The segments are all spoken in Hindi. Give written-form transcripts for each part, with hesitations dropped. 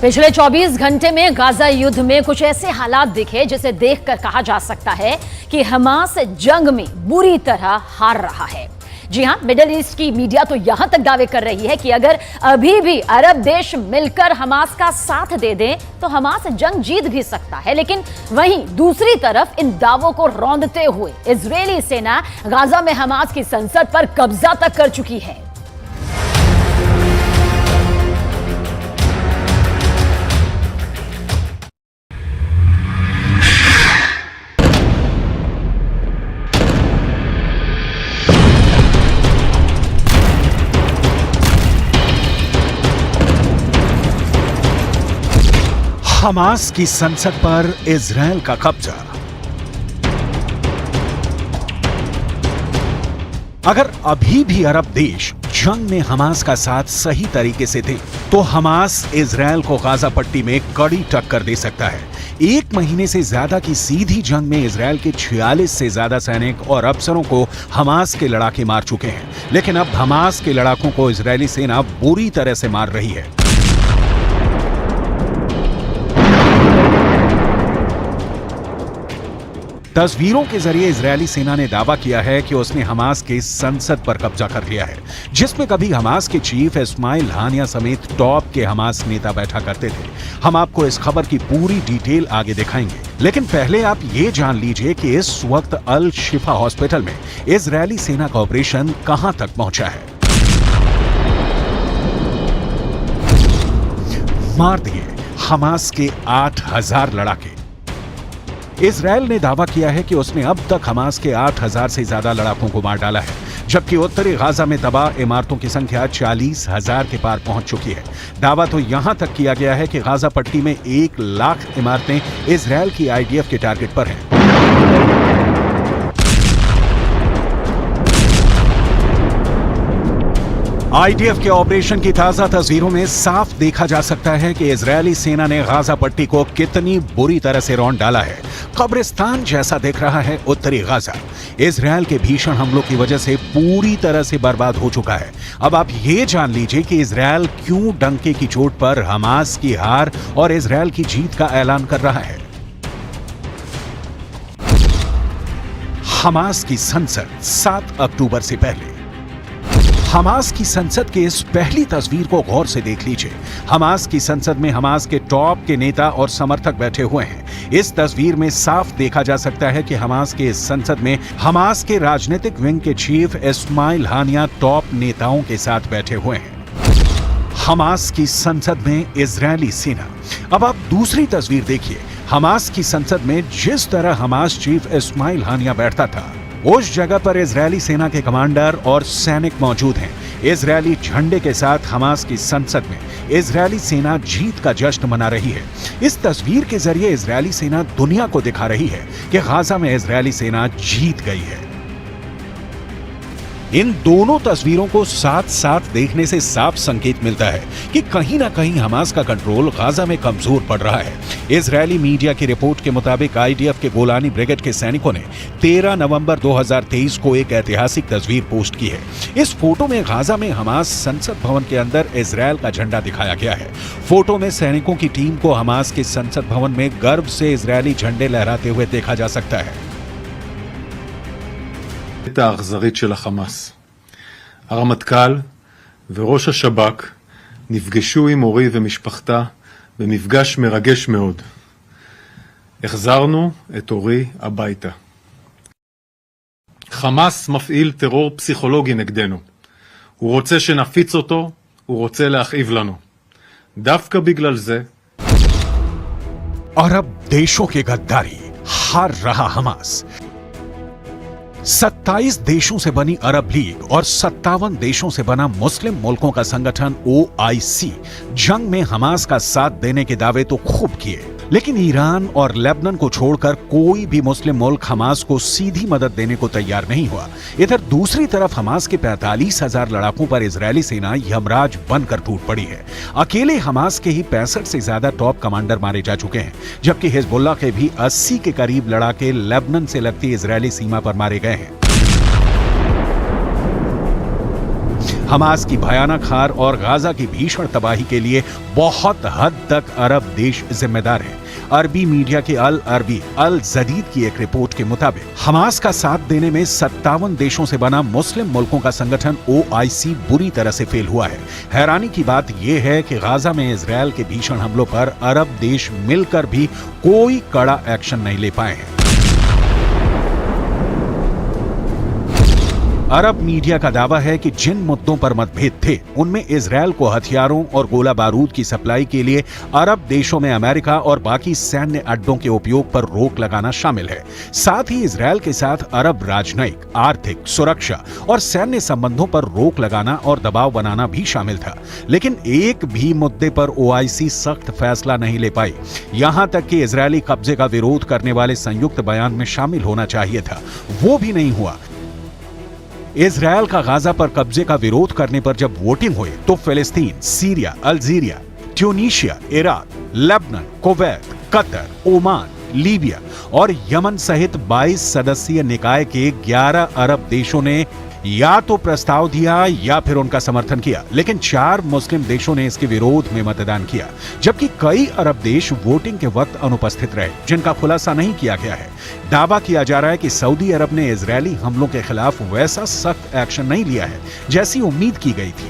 पिछले 24 घंटे में गाजा युद्ध में कुछ ऐसे हालात दिखे जिसे देखकर कहा जा सकता है कि हमास जंग में बुरी तरह हार रहा है। जी हां, मिडिल ईस्ट की मीडिया तो यहां तक दावे कर रही है कि अगर अभी भी अरब देश मिलकर हमास का साथ दे दें तो हमास जंग जीत भी सकता है। लेकिन वहीं दूसरी तरफ इन दावों को रौंदते हुए इजरायली सेना गाजा में हमास की संसद पर कब्जा तक कर चुकी है। हमास की संसद पर इजरायल का कब्जा। अगर अभी भी अरब देश जंग में हमास का साथ सही तरीके से थे तो हमास इजरायल को गाजा पट्टी में कड़ी टक्कर दे सकता है। एक महीने से ज्यादा की सीधी जंग में इजरायल के 46 से ज्यादा सैनिक और अफसरों को हमास के लड़ाके मार चुके हैं, लेकिन अब हमास के लड़ाकों को इजरायली सेना बुरी तरह से मार रही है। तस्वीरों के जरिए इजरायली सेना ने दावा किया है कि उसने हमास के संसद पर कब्जा कर लिया है, जिसमें कभी हमास के चीफ इस्माइल हानिया समेत टॉप के हमास नेता बैठा करते थे। हम आपको इस खबर की पूरी डिटेल आगे दिखाएंगे, लेकिन पहले आप ये जान लीजिए कि इस वक्त अल शिफा हॉस्पिटल में इजरायली सेना का ऑपरेशन कहां तक पहुंचा है। मार दिए हमास के 8000 लड़ाके। इजरायल ने दावा किया है कि उसने अब तक हमास के 8000 से ज्यादा लड़ाकों को मार डाला है, जबकि उत्तरी गाजा में तबाह इमारतों की संख्या 40,000 के पार पहुंच चुकी है। दावा तो यहां तक किया गया है कि गाजा पट्टी में 1 लाख इमारतें इजरायल की आईडीएफ के टारगेट पर हैं। आईडीएफ के ऑपरेशन की ताजा तस्वीरों में साफ देखा जा सकता है कि इजरायली सेना ने गाजा पट्टी को कितनी बुरी तरह से रौंद डाला है। कब्रिस्तान जैसा दिख रहा है उत्तरी गाजा। इजरायल के भीषण हमलों की वजह से पूरी तरह से बर्बाद हो चुका है। अब आप ये जान लीजिए कि इजरायल क्यों डंके की चोट पर हमास की हार और इजरायल की जीत का ऐलान कर रहा है। हमास की संसद 7 अक्टूबर से पहले। हमास की संसद के इस पहली तस्वीर को गौर से देख लीजिए। हमास की संसद में हमास के टॉप के नेता और समर्थक बैठे हुए हैं। इस तस्वीर में साफ देखा जा सकता है कि हमास के इस संसद में हमास के राजनीतिक विंग के चीफ इस्माइल हानिया टॉप नेताओं के साथ बैठे हुए हैं। हमास की संसद में इजरायली सेना। अब आप दूसरी तस्वीर देखिए। हमास की संसद में जिस तरह हमास चीफ इस्माइल हानिया बैठता था, उस जगह पर इजरायली सेना के कमांडर और सैनिक मौजूद हैं। इजरायली झंडे के साथ हमास की संसद में इजरायली सेना जीत का जश्न मना रही है। इस तस्वीर के जरिए इजरायली सेना दुनिया को दिखा रही है कि गाजा में इजरायली सेना जीत गई है। इन दोनों तस्वीरों को साथ साथ देखने से साफ संकेत मिलता है कि कहीं ना कहीं हमास का कंट्रोल गाजा में कमजोर पड़ रहा है। इजरायली मीडिया की रिपोर्ट के मुताबिक आईडीएफ के गोलानी ब्रिगेड के सैनिकों ने 13 नवंबर 2023 को एक ऐतिहासिक तस्वीर पोस्ट की है। इस फोटो में गाजा में हमास संसद भवन के अंदर इजरायल का झंडा दिखाया गया है। फोटो में सैनिकों की टीम को हमास के संसद भवन में गर्व से इजरायली झंडे लहराते हुए देखा जा सकता है। האכזרית של החמאס. הרמטכ"ל וראש השב"כ נפגשו עם אורי ומשפחתה במפגש מרגש מאוד. החזרנו את אורי הביתה. חמאס מפעיל טרור פסיכולוגי נגדנו. הוא רוצה שנפיץ אותו, הוא רוצה להכאיב לנו. דווקא בגלל זה अरब देशों की गद्दारी हार रहा हमास। 27 देशों से बनी अरब लीग और 57 देशों से बना मुस्लिम मुल्कों का संगठन OIC जंग में हमास का साथ देने के दावे तो खूब किए, लेकिन ईरान और लेबनान को छोड़कर कोई भी मुस्लिम मुल्क हमास को सीधी मदद देने को तैयार नहीं हुआ। इधर दूसरी तरफ हमास के 45,000 लड़ाकों पर इजरायली सेना यमराज बनकर टूट पड़ी है। अकेले हमास के ही 65 से ज्यादा टॉप कमांडर मारे जा चुके हैं, जबकि हिजबुल्लाह के भी 80 के करीब लड़ाके लेबनान से लगती इजरायली सीमा पर मारे गए हैं। हमास की भयानक हार और गाजा की भीषण तबाही के लिए बहुत हद तक अरब देश जिम्मेदार हैं। अरबी मीडिया के अल अरबी अल जदीद की एक रिपोर्ट के मुताबिक हमास का साथ देने में 57 देशों से बना मुस्लिम मुल्कों का संगठन OIC बुरी तरह से फेल हुआ है। हैरानी की बात यह है कि गाजा में इजरायल के भीषण हमलों पर अरब देश मिलकर भी कोई कड़ा एक्शन नहीं ले पाए हैं। अरब मीडिया का दावा है कि जिन मुद्दों पर मतभेद थे उनमें इजरायल को हथियारों और गोला बारूद की सप्लाई के लिए अरब देशों में अमेरिका और बाकी सैन्य अड्डों के उपयोग पर रोक लगाना शामिल है। साथ ही इजरायल के साथ अरब राजनयिक, आर्थिक, सुरक्षा और सैन्य संबंधों पर रोक लगाना और दबाव बनाना भी शामिल था। लेकिन एक भी मुद्दे पर OIC सख्त फैसला नहीं ले पाई। यहां तक कि इजरायली कब्जे का विरोध करने वाले संयुक्त बयान में शामिल होना चाहिए था, वो भी नहीं हुआ। इजरायल का गाजा पर कब्जे का विरोध करने पर जब वोटिंग हुई तो फिलिस्तीन, Syria, Algeria, Tunisia, Iraq, Lebanon, Kuwait, Qatar, Oman, Libya और यमन सहित 22 सदस्यीय निकाय के 11 अरब देशों ने या तो प्रस्ताव दिया या फिर उनका समर्थन किया, लेकिन 4 मुस्लिम देशों ने इसके विरोध में मतदान किया, जबकि कई अरब देश वोटिंग के वक्त अनुपस्थित रहे, जिनका खुलासा नहीं किया गया है। दावा किया जा रहा है कि सऊदी अरब ने इजरायली हमलों के खिलाफ वैसा सख्त एक्शन नहीं लिया है जैसी उम्मीद की गई थी।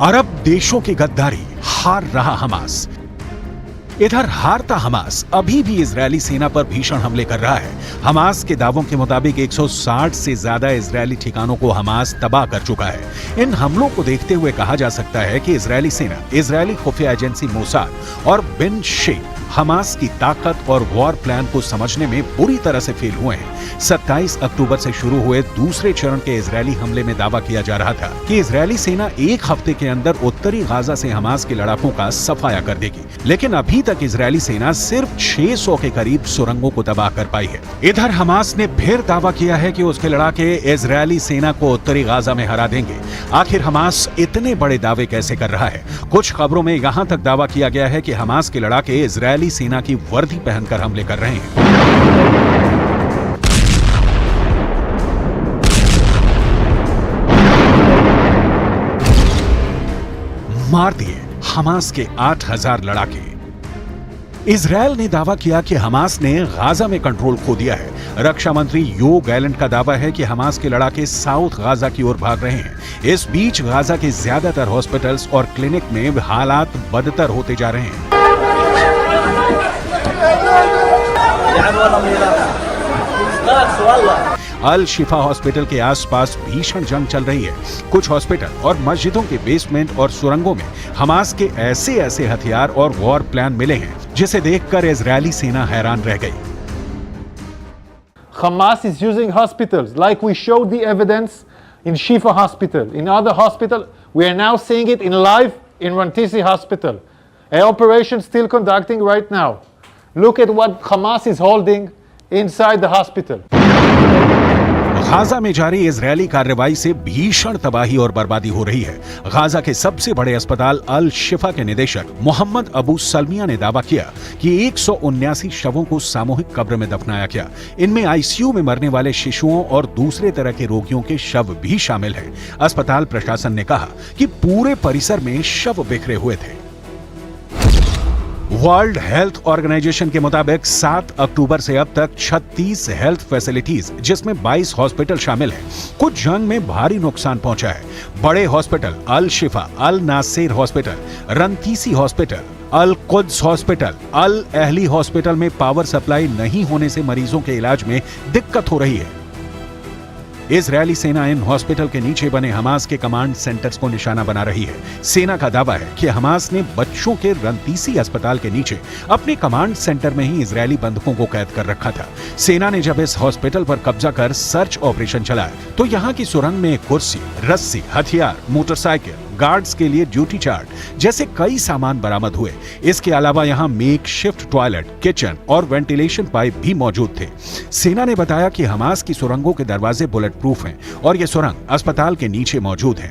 अरब देशों की गद्दारी, हार रहा हमास। इधर हारता हमास अभी भी इजरायली सेना पर भीषण हमले कर रहा है। हमास के दावों के मुताबिक 160 से ज्यादा इजरायली ठिकानों को हमास तबाह कर चुका है। इन हमलों को देखते हुए कहा जा सकता है कि इजरायली सेना, इजरायली खुफिया एजेंसी मोसाद और बिन शेख हमास की ताकत और वॉर प्लान को समझने में बुरी तरह से फेल हुए हैं। 27 अक्टूबर से शुरू हुए दूसरे चरण के इजरायली हमले में दावा किया जा रहा था कि इजरायली सेना एक हफ्ते के अंदर उत्तरी गाजा से हमास के लड़ाकों का सफाया कर देगी, लेकिन अभी तक इजरायली सेना सिर्फ 600 के करीब सुरंगों को तबाह कर पाई है। इधर हमास ने फिर दावा किया है कि उसके लड़ाके इजरायली सेना को उत्तरी गाजा में हरा देंगे। आखिर हमास इतने बड़े दावे कैसे कर रहा है? कुछ खबरों में यहां तक दावा किया गया है कि हमास के लड़ाके इजरायली सेना की वर्दी पहनकर हमले कर रहे हैं। मार दिए हमास के 8000 लड़ाके। इजरायल ने दावा किया कि हमास ने गाजा में कंट्रोल खो दिया है। रक्षा मंत्री यो गैलेंट का दावा है कि हमास के लड़ाके साउथ गाजा की ओर भाग रहे हैं। इस बीच गाजा के ज्यादातर हॉस्पिटल्स और क्लिनिक में हालात बदतर होते जा रहे हैं। अल शिफा हॉस्पिटल के आसपास भीषण जंग चल रही है। कुछ हॉस्पिटल और मस्जिदों के बेसमेंट और सुरंगों में हमास के ऐसे हथियार और वॉर प्लान मिले हैं जिसे देखकर इजरायली सेना हैरान रह गई। Hamas is using hospitals like we showed the evidence in Shifa Hospital. In other hospital, we are now seeing it in live in Rantisi Hospital. An operation still conducting right now. Look at what Hamas is holding inside the hospital. Gaza में जारी इजरायली कार्रवाई से भीषण तबाही और बर्बादी हो रही है। गाजा के सबसे बड़े अस्पताल अल शिफा के निदेशक मोहम्मद अबू सलमिया ने दावा किया कि 179 शवों को सामूहिक कब्र में दफनाया गया। इनमें आईसीयू में मरने वाले शिशुओं और दूसरे तरह के रोगियों के शव भी शामिल हैं। अस्पताल प्रशासन ने कहा कि पूरे परिसर में शव बिखरे हुए थे। वर्ल्ड हेल्थ ऑर्गेनाइजेशन के मुताबिक 7 अक्टूबर से अब तक 36 हेल्थ फैसिलिटीज जिसमें 22 हॉस्पिटल शामिल हैं, कुछ जंग में भारी नुकसान पहुंचा है। बड़े hospital Al Shifa, Al Nasser hospital, Rantisi hospital, Al Quds hospital, Al Ahli hospital में पावर सप्लाई नहीं होने से मरीजों के इलाज में दिक्कत हो रही है। इजरायली सेना इन हॉस्पिटल के नीचे बने हमास के कमांड सेंटर्स को निशाना बना रही है। सेना का दावा है कि हमास ने बच्चों के रंतीसी अस्पताल के नीचे अपने कमांड सेंटर में ही इजरायली बंधकों को कैद कर रखा था। सेना ने जब इस हॉस्पिटल पर कब्जा कर सर्च ऑपरेशन चलाया तो यहाँ की सुरंग में कुर्सी, रस्सी, हथियार, मोटरसाइकिल, गार्ड्स के लिए ड्यूटी चार्ट जैसे कई सामान बरामद हुए। इसके अलावा यहाँ मेकशिफ्ट टॉयलेट, किचन और वेंटिलेशन पाइप भी मौजूद थे। सेना ने बताया कि हमास की सुरंगों के दरवाजे बुलेट प्रूफ हैं और ये सुरंग अस्पताल के नीचे मौजूद है।